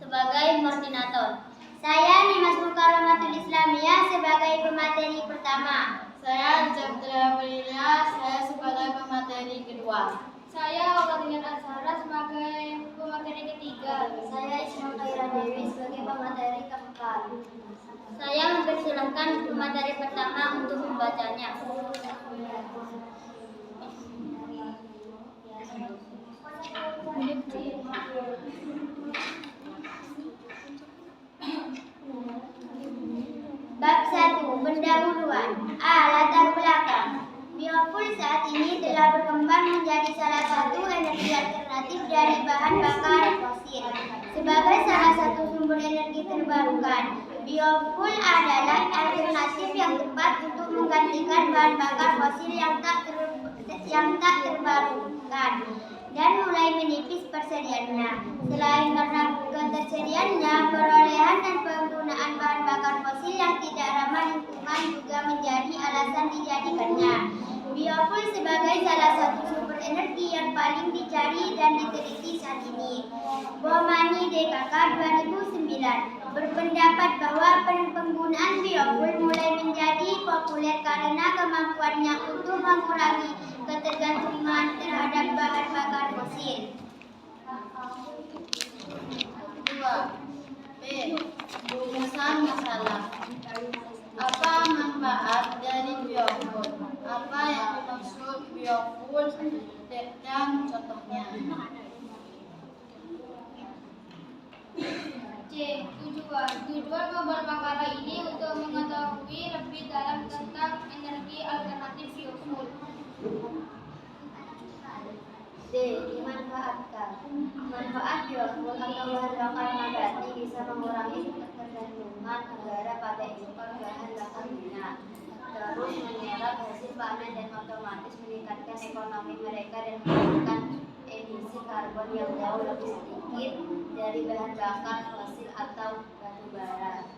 sebagai koordinator. Saya Nimas Mukarramatul Islamiyah sebagai pemateri pertama. Saya Jabdullah Prilya, saya sebagai pemateri kedua. Saya Okatingan Azhara sebagai pemateri ketiga. Saya Isma Khaira Dewi sebagai pemateri keempat. Saya mempersilahkan pemateri pertama untuk membacanya. Bab 1. Pendahuluan. A. Latar belakang. Biofuel saat ini telah berkembang menjadi salah satu energi alternatif dari bahan bakar fosil. Sebagai salah satu sumber energi terbarukan, biofuel adalah alternatif yang tepat untuk menggantikan bahan bakar fosil yang tak terbarukan dan mulai menipis persediaannya. Selain karena ketersediaannya, perolehan dan penggunaan bahan bakar fosil yang tidak ramah lingkungan juga menjadi alasan dijadikannya. Biofuel sebagai salah satu sumber energi yang paling dicari dan diteliti saat ini. Bomani DKK 2009 berpendapat bahwa penggunaan biofuel mulai menjadi populer karena kemampuannya untuk mengurangi ketergantungan terhadap bahan bakar fosil. 2. B. Rumusan masalah. Apa manfaat dari biofuel? Apa yang dimaksud biofuel dan contohnya? C. Tujuan pemaparan ini untuk mengetahui lebih dalam tentang energi alternatif biofuel. D. Dimanfaatkan. Manfaat biofuel atau bahan bakar nabati bisa mengurangi ketergantungan negara pada impor bahan bakar minyak, terus menyerap hasil panen dan otomatis meningkatkan ekonomi mereka dan menghasilkan emisi karbon yang jauh lebih sedikit dari bahan bakar fosil atau batu bara.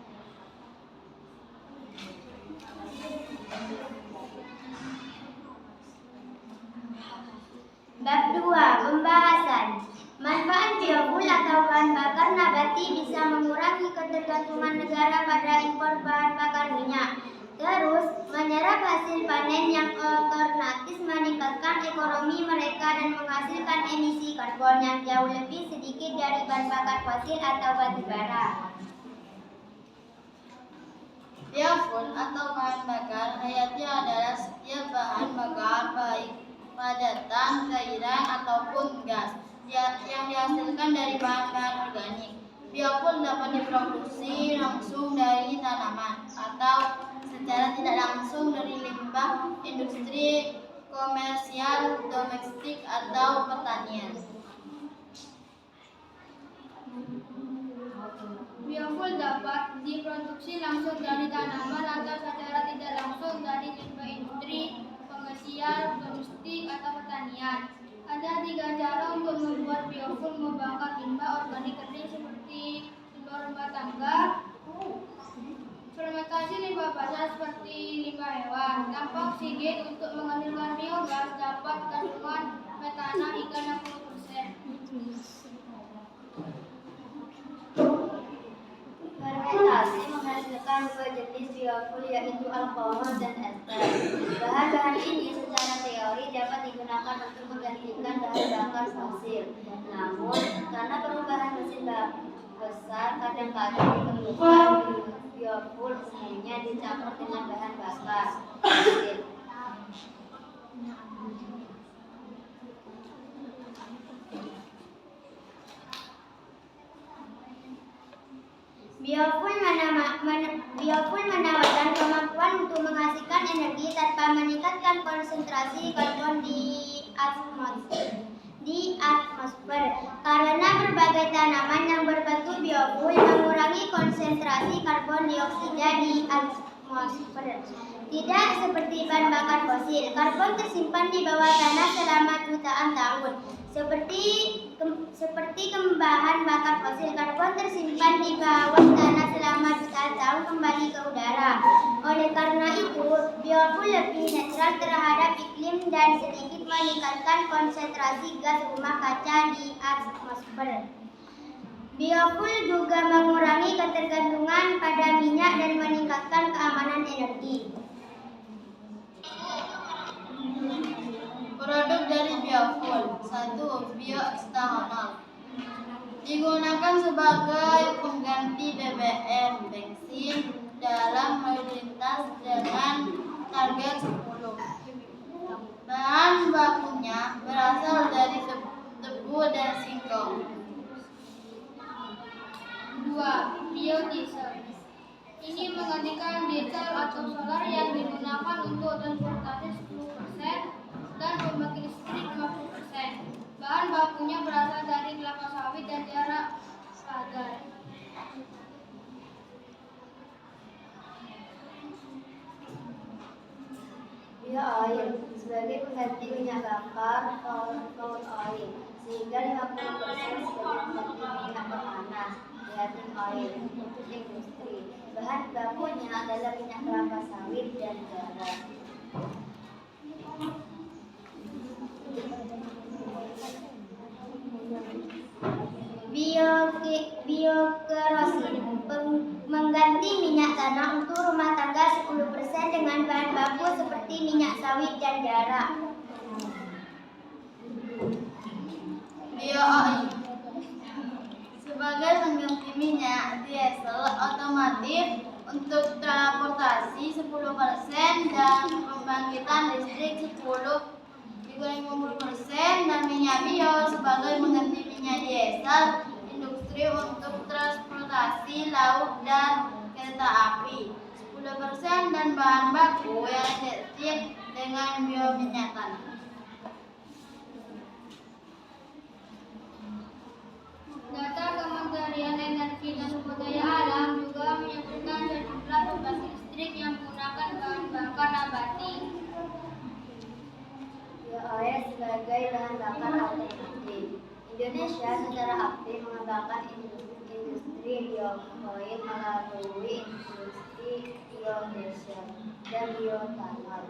Bab 2. Pembahasan. Manfaat biofuel atau bahan bakar nabati bisa mengurangi ketergantungan negara pada impor bahan bakar minyak, terus menyerap hasil panen yang otomatis meningkatkan ekonomi mereka dan menghasilkan emisi karbon yang jauh lebih sedikit dari bahan bakar fosil atau batu bara. Biofuel atau bahan bakar hayati adalah setiap bahan bakar baik padatan, cairan ataupun gas yang dihasilkan dari bahan-bahan organik. Biofuel dapat diproduksi langsung dari tanaman atau secara tidak langsung dari limbah industri, komersial, domestik atau pertanian. Biofuel dapat diproduksi langsung dari tanaman atau secara tidak langsung dari limbah industri, komersial, domestik atau pertanian. Ada 3 cara untuk membuat biofuel membakar limbah organik kering seperti limbah rumah tangga, fermentasi limbah basah seperti limbah hewan, tanpa oksigen untuk menghasilkan biogas dapat kandungan metana hingga 60%. Fermentasi menghasilkan 2 jenis biofuel yaitu alkohol dan ester. Bahan-bahan ini secara teori dapat digunakan untuk menggantikan bahan bakar fosil. Namun, karena perubahan mesin besar, kadang-kadang diperlukan biofuel umumnya dicampur dengan bahan bakar fosil. Biofuel menawarkan kemampuan untuk menghasilkan energi tanpa meningkatkan konsentrasi karbon di atmosfer. Karena berbagai tanaman yang berbentuk biofuel mengurangi konsentrasi karbon dioksida di atmosfer. Tidak seperti bahan bakar fosil, karbon tersimpan di bawah tanah selama jutaan tahun. Seperti bahan bakar fosil, karbon tersimpan di bawah tanah selama jutaan tahun kembali ke udara. Oleh karena itu, biofuel lebih netral terhadap iklim dan sedikit meningkatkan konsentrasi gas rumah kaca di atmosfer. Biofuel juga mengurangi ketergantungan pada minyak dan meningkatkan keamanan energi. Produk dari biofuel. 1. Bioetanol. Digunakan sebagai pengganti BBM bensin dalam lalu lintas dengan target 10. Bahan bakunya berasal dari tebu dan singkong. 2. Biodiesel. Ini menggantikan diesel atau solar yang digunakan untuk transportasi 10% dan pembangkit listrik 50%. Bahan bakunya berasal dari kelapa sawit dan jarak pagar. Bioair sebagai pengganti minyak bakar atau oil, sehingga 50% sebagai pengganti minyak berpanas, heating oil untuk industri. Bahan bakunya adalah minyak kelapa sawit dan garam. Biokerosin mengganti minyak tanah untuk rumah tangga 10% dengan bahan baku seperti minyak sawit dan jarak. Bioil sebagai pengganti minyak diesel otomotif untuk transportasi 10% dan pembangkitan listrik 10% dan minyak bio sebagai pengganti minyak diesel industri untuk transportasi laut dan kereta api 10% dan bahan baku yang identik dengan biominyak tanah. Data Kementerian Energi dan Sumber Daya Alam juga menyebutkan sejumlah pembangkit listrik yang menggunakan bahan bakar nabati. Bioair sebagai bahan bakar alternatif. Indonesia secara aktif mengembangkan industri biofuel melalui industri biodiesel dan bioetanol.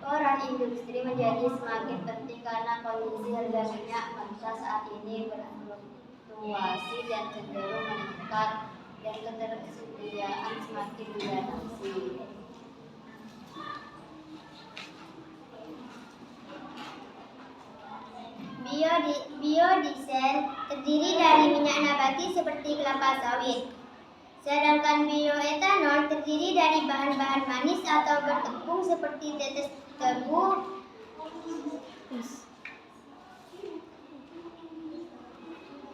Peran industri menjadi semakin penting karena kondisi harga minyak mentah saat ini berfluktuasi dan cenderung meningkat dan ketersediaan semakin dibatasi. Biodiesel terdiri dari minyak nabati seperti kelapa sawit. Sedangkan bioetanol terdiri dari bahan-bahan manis atau bertepung seperti tetes tebu.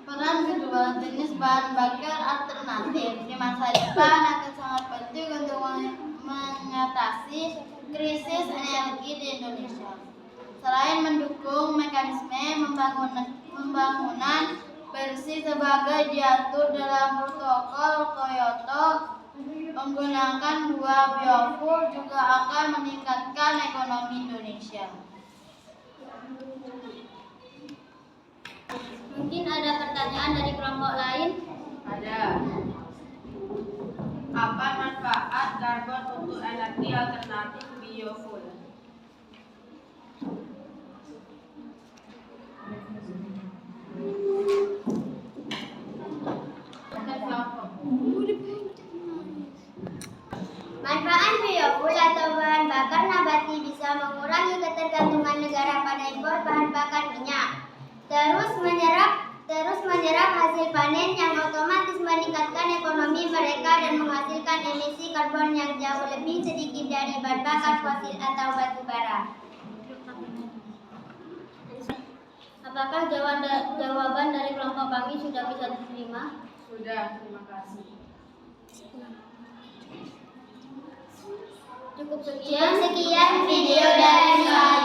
Peran kedua jenis bahan bakar alternatif di masa depan akan sangat penting untuk mengatasi krisis energi di Indonesia. Selain mendukung mekanisme pembangunan bersih sebagai diatur dalam protokol Kyoto, menggunakan biofuel juga akan meningkatkan ekonomi Indonesia. Mungkin ada pertanyaan dari kelompok lain? Ada. Apa manfaat karbon untuk energi alternatif biofuel? Manfaat biofuel atau bahan bakar nabati bisa mengurangi ketergantungan negara pada impor bahan bakar minyak. Terus menyerap hasil panen yang otomatis meningkatkan ekonomi mereka dan menghasilkan emisi karbon yang jauh lebih sedikit dari bahan bakar fosil atau batu bara. Apakah jawaban dari kelompok kami sudah bisa diterima? Sudah, terima kasih. Cukup sekian video dari saya.